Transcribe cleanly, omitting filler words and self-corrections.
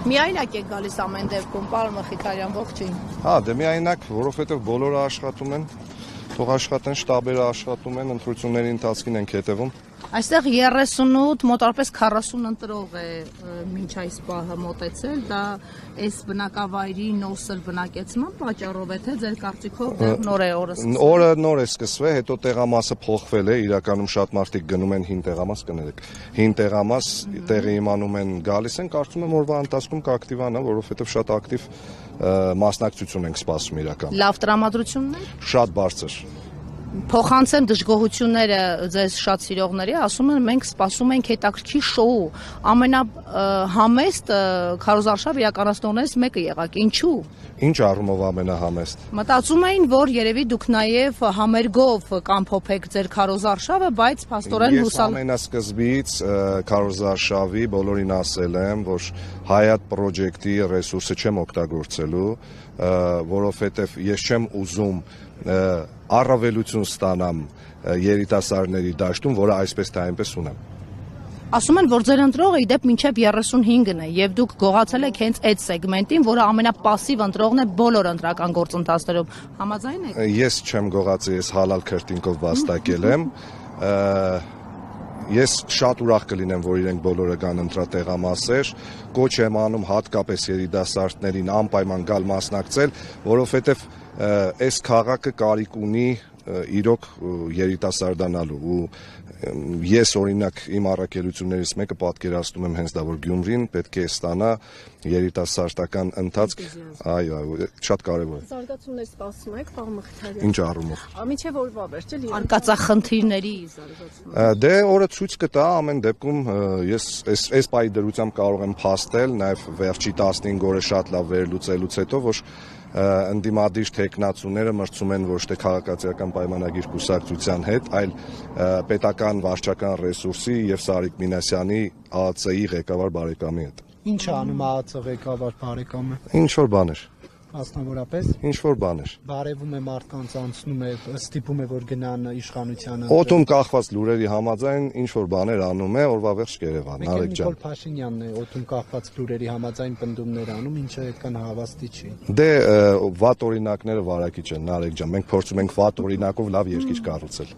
Միայնակ եք գալիս ամեն դեպքում, պարոն Մխիթարյան, ողջույն։ Հա, դե միայնակ, որովհետև բոլորը աշխատում են, թող աշխատեն, շտաբերը աշխատում են, ընտրությունների ընթացքին ենք հետևում։ Այստեղ 38, մոտարպես 40 ընտրող է մինչ այս պահը մոտեցել, դա այս բնակավայրի նոսր բնակեցման պատճառով է, թե ձեր կարծիքով դեռ նոր է օրը սկսվել։ Օրը նոր է սկսվել, հետո տեղամասը փոխվել է, իրականում շատ մարդիկ գնում են հին տեղամաս, կներեք։ Հին տեղամաս տեղի իմանում են գալիս են, կարծում եմ օրվա ընթացքում կակտիվանա, որովհետև շատ ակտիվ մասնակցություն ենք սպասում իրականում։ Լավ տրամադրությունն է։ Շատ բարձր։ Փոխանցեն դժգոհությունները ձեզ շատ սիրողների, ասում են մենք սպասում ենք հետաքրքիր շոու, ամենահամեստ քարոզարշավ իրականացնողներից մեկը եղաք, ինչու։ Ինչ առումով ամենահամեստ։ Մտածում էին, որ երևի դուք նաև համերգով կամփոփեք ձեր քարոզարշավը, բայց փաստորեն Ես ամենասկզբից քարոզարշավի բոլորին ասել եմ, որ Հայատ պրոջեկտի ռեսուրսը չեմ օգտագործելու, որովհետև ես չեմ ուզում առավելություն ստանամ երիտասարդների դաշտում, որը այսպես թե այնպես ունեմ։ Ասում են, որ ձեր ընտրողը ի դեպ մինչև 35-ն է, եւ դուք գողացել եք հենց այդ սեգմենտին, որը ամենապասիվ ընտրողն է բոլոր ընտրական գործընթացներում։ Համաձայն եք։ Ես չեմ գողացել, ես հալալ քրտինկով վաստակել եմ։ Ես շատ ուրախ կլինեմ, որ իրենք բոլորը կան ընտրատեղամասեր, կոչ եմ անում հատկապես երիտասարդներին անպայման գալ մասնակցել, որովհետև այս քաղաքը կարիք ունի իրոք երիտասարդանալու ու ես օրինակ իմ առաքելություններից մեկը պատկերացնում եմ հենց դա, որ Գյումրին պետք է ստանա երիտասարդական ընթացք, այո, շատ կարևոր է։ Զարգացումներ սպասում եք, պարոն Մխիթարյան։ Ինչ առումով։ Մինչև օրվա վերջը արկածախնդիրների զարգացումը։ Դե օրը ցույց կտա, ամեն դեպքում ես այս պայի դրությամբ կարող եմ փաստել, նաև վերջի 15 օրը շատ լավ վերլուծելուց հետո, որ ընդդիմադիր թեկնածուները մրցում են ոչ թե քաղաքացիական պայմանագիր կուսակցության հետ, այլ պետական վարչական ռեսուրսի եւ Սարիկ Մինասյանի ԱԱՑ-ի ղեկավար բարեկամի հետ։ Ինչ է անում ԱԱՑ ղեկավար բարեկամը։ Ինչ որ բաներ։ Մասնավորապես Ինչ որ բաներ։ բարևում է մարդկանց, անցնում է, ստիպում է, որ գնան իշխանությանը։ Օդում կախված լուրերի համաձայն ինչ որ բաներ անում է, օրվա վերջ կերևան, Նարեկ ջան։ Նիկոլ Փաշինյանն է օդում կախված լուրերի համաձայն պնդումներ անում, ինչը այդքան հավաստի չի։ Դե վատ օրինակները վարակիչ են, Նարեկ ջան, մենք փորձում ենք վատ օրինակով լավ երկիր կառուցել։